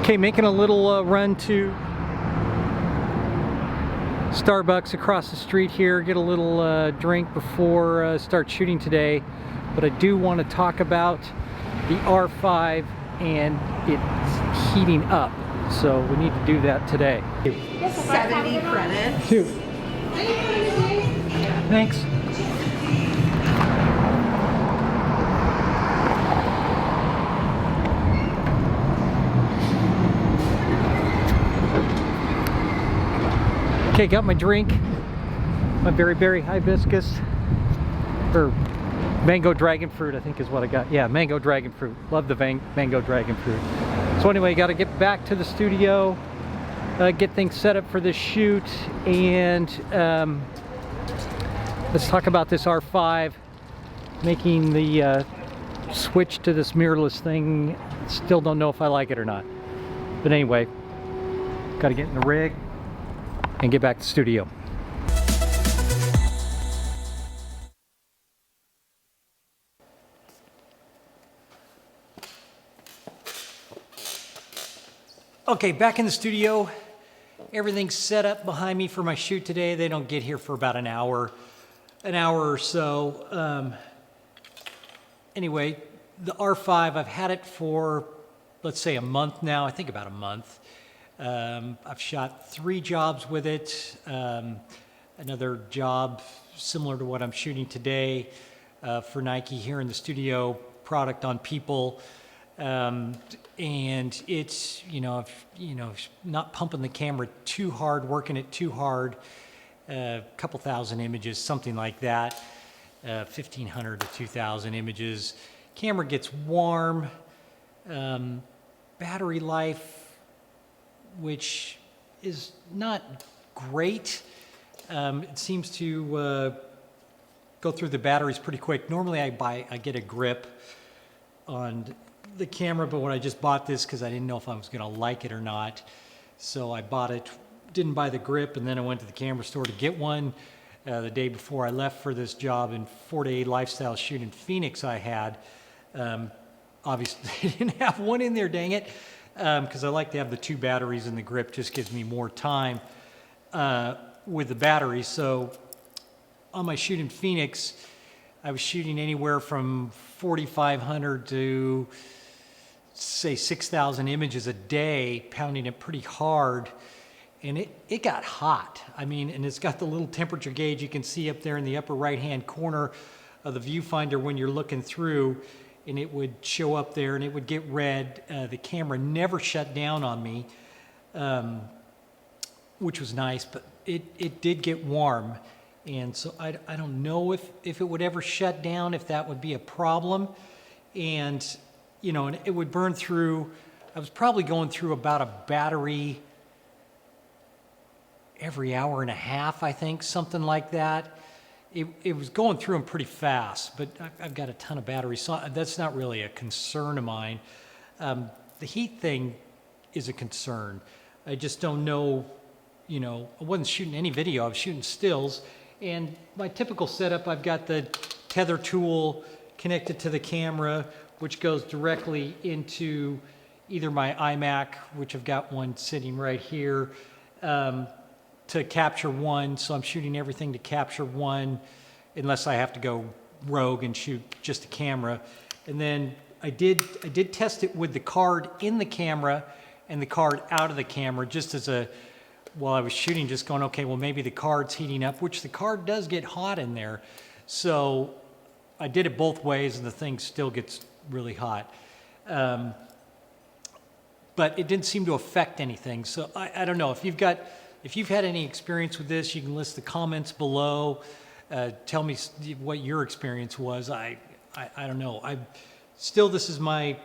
Okay, making a little run to Starbucks across the street here, get a little drink before start shooting today. But I do want to talk about the R5 and it's heating up. So we need to do that today. 70 credits. Two. Thanks. Okay, got my drink, my berry hibiscus, or mango dragon fruit, I think is what I got. Yeah, mango dragon fruit. Love the mango dragon fruit. So anyway, got to get back to the studio, get things set up for this shoot, and let's talk about this R5, making the switch to this mirrorless thing. Still don't know if I like it or not. But anyway, got to get in the rig and get back to the studio. Okay, back in the studio. Everything's set up behind me for my shoot today. They don't get here for about an hour or so. Anyway, the R5, I've had it for, let's say, a month now. I think about a month. I've shot 3 jobs with it. Another job similar to what I'm shooting today for Nike here in the studio, product on people. And it's, not pumping the camera too hard, working it too hard, a couple thousand images, something like that, 1,500 to 2,000 images. Camera gets warm, battery life, which is not great. It seems to go through the batteries pretty quick. Normally I get a grip on the camera, but when I just bought this because I didn't know if I was going to like it or not, so I bought it, didn't buy the grip, and then I went to the camera store to get one the day before I left for this job in 4-day lifestyle shoot in Phoenix. I had obviously they didn't have one in there, dang it, because I like to have the 2 batteries, and the grip just gives me more time with the battery. So on my shoot in Phoenix, I was shooting anywhere from 4,500 to say 6,000 images a day, pounding it pretty hard, and it got hot. I mean, and it's got the little temperature gauge you can see up there in the upper right hand corner of the viewfinder when you're looking through, and it would show up there and it would get red. The camera never shut down on me, which was nice, but it did get warm. And so I don't know if it would ever shut down, if that would be a problem. And, and it would burn through. I was probably going through about a battery every hour and a half, I think, something like that. It was going through them pretty fast, but I've got a ton of batteries, so that's not really a concern of mine. The heat thing is a concern. I just don't know, I wasn't shooting any video, I was shooting stills. And my typical setup, I've got the tether tool connected to the camera, which goes directly into either my iMac, which I've got one sitting right here, to capture one. So I'm shooting everything to capture one, unless I have to go rogue and shoot just the camera. And then I did test it with the card in the camera and the card out of the camera, just as while I was shooting, just going, okay, well, maybe the card's heating up, which the card does get hot in there. So I did it both ways, and the thing still gets really hot. But it didn't seem to affect anything. So I don't know. If you've had any experience with this, you can list the comments below. Tell me what your experience was. I don't know. This is my,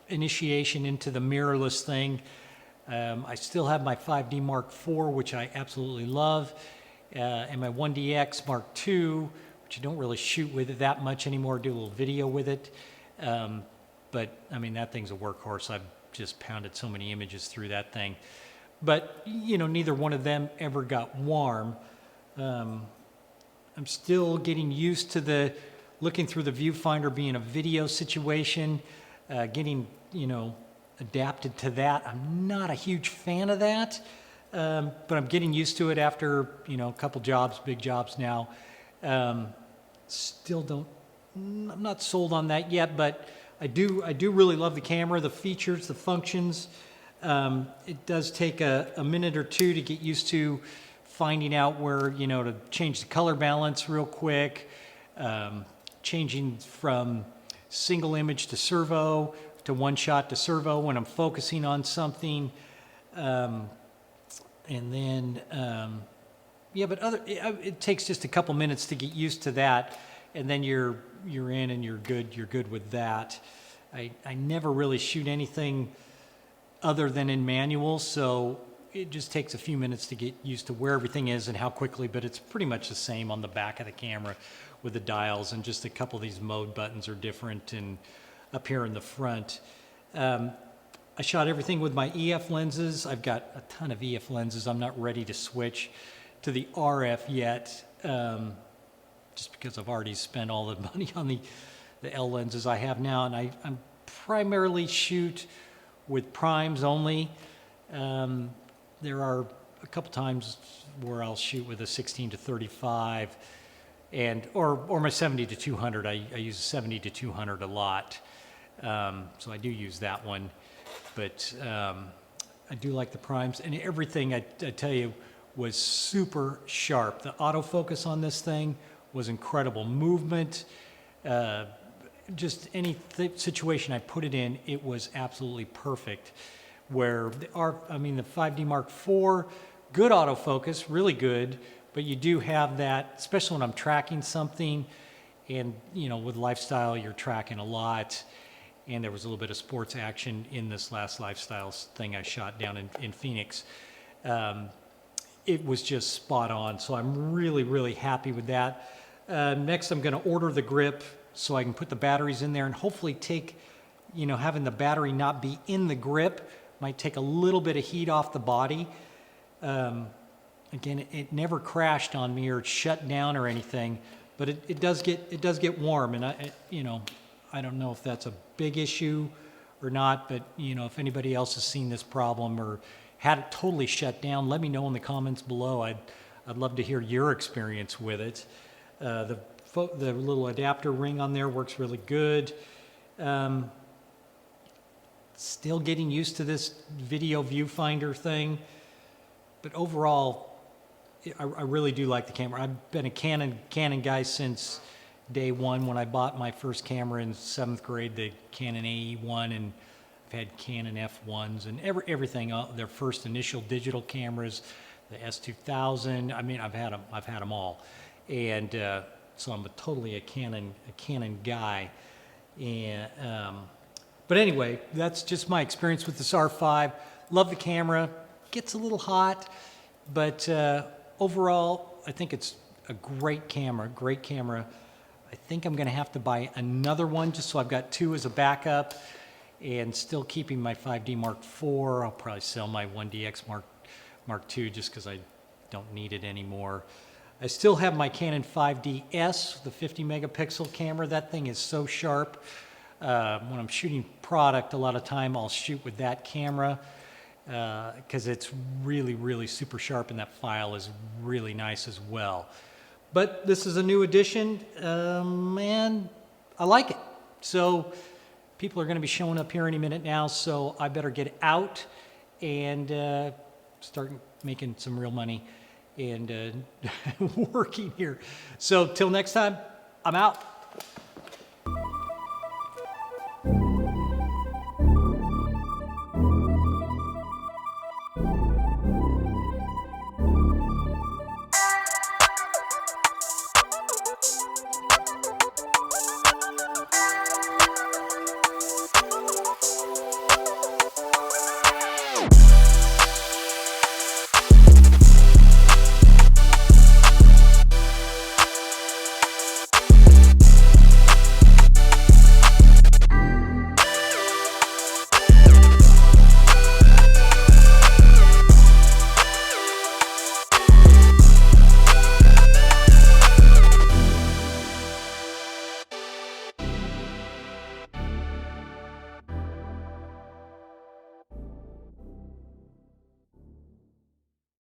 initiation into the mirrorless thing. I still have my 5D Mark IV, which I absolutely love, and my 1DX Mark II, which I don't really shoot with it that much anymore, do a little video with it. But, I mean, that thing's a workhorse. I've just pounded so many images through that thing. But, neither one of them ever got warm. I'm still getting used to looking through the viewfinder being a video situation, getting, adapted to that. I'm not a huge fan of that, but I'm getting used to it after, a couple jobs, big jobs now. Still don't, I'm not sold on that yet, but I do really love the camera, the features, the functions. It does take a minute or two to get used to finding out where, to change the color balance real quick, changing from single image to servo to one shot to servo when I'm focusing on something. And then, it takes just a couple minutes to get used to that, and then you're in and you're good with that. I never really shoot anything other than in manual, so it just takes a few minutes to get used to where everything is and how quickly, but it's pretty much the same on the back of the camera with the dials, and just a couple of these mode buttons are different and up here in the front. I shot everything with my EF lenses. I've got a ton of EF lenses. I'm not ready to switch to the RF yet, just because I've already spent all the money on the L lenses I have now, and I'm primarily shoot with primes only. There are a couple times where I'll shoot with a 16 to 35, or my 70 to 200. I use a 70 to 200 a lot, so I do use that one. But I do like the primes, and everything I tell you was super sharp. The autofocus on this thing was incredible. Movement, just any situation I put it in, it was absolutely perfect. Where the 5D Mark IV, good autofocus, really good, but you do have that, especially when I'm tracking something, and with lifestyle you're tracking a lot, and there was a little bit of sports action in this last lifestyle thing I shot down in Phoenix. It was just spot on, so I'm really happy with that. Next, I'm going to order the grip so I can put the batteries in there, and hopefully take, having the battery not be in the grip might take a little bit of heat off the body. Again, it never crashed on me or shut down or anything, but it does get warm, and I don't know if that's a big issue or not, but if anybody else has seen this problem or had it totally shut down, let me know in the comments below. I'd love to hear your experience with it. The little adapter ring on there works really good. Still getting used to this video viewfinder thing, but overall, I really do like the camera. I've been a Canon guy since day one when I bought my first camera in 7th grade, the Canon AE1, and I've had Canon F1s and everything. Their first initial digital cameras, the S2000. I've had them all, and so I'm totally a Canon guy. And but anyway, that's just my experience with this R5. Love the camera. Gets a little hot, but overall, I think it's a great camera. I think I'm going to have to buy another one just so I've got two as a backup, and still keeping my 5D Mark IV. I'll probably sell my 1DX Mark II just because I don't need it anymore. I still have my Canon 5DS, the 50 megapixel camera. That thing is so sharp. When I'm shooting product, a lot of time I'll shoot with that camera because it's really super sharp, and that file is really nice as well. But this is a new edition, and I like it. So people are going to be showing up here any minute now, so I better get out and start making some real money and working here. So till next time, I'm out.